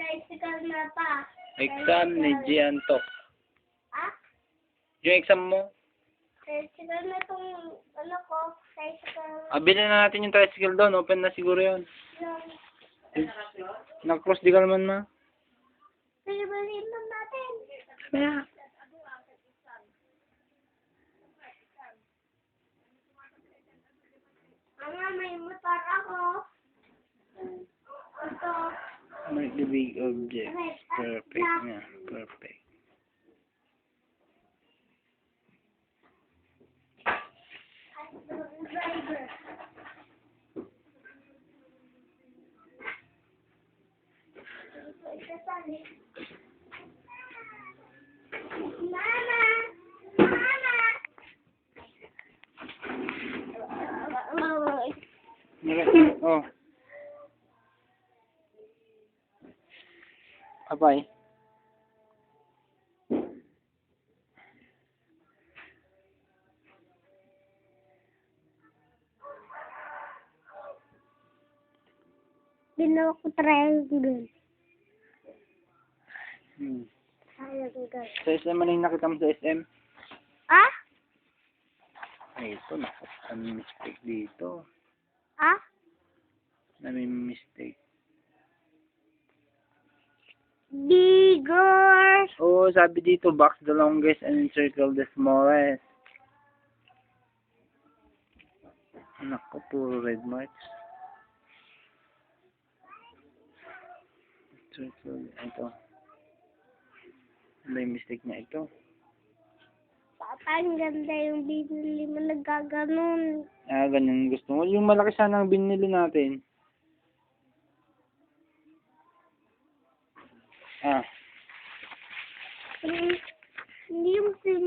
tricycle na pa. Exam ni Giantok. Ah? Yung exam mo? Tricycle na tong, ano ko, tricycle. Bilhin na natin yung tricycle doon. Open na siguro yun. Yung, Nag-close di ka naman, ma. pilibalin na natin. Kaya. Mama, may motor ako. Ito. Make the big object. Perfect. Yeah, perfect. Driver. Mama! Mama! Oh. Bye-bye. Ginawa ko triangle. Triangle. Sa SM, ano yung nakita mo sa SM? Ah? Ay, ito, naku. May mistake dito. Ah? May mistake. Bigger. Oo, sabi dito, box the longest and encircle the smallest. Naku, puro red marks. Circle, ito. Ano yung mistake niya ito? Papa, ang ganda yung binili mo, nagkaganon. Ganyan gusto mo. Yung malaki sana ang binili natin. Hmm.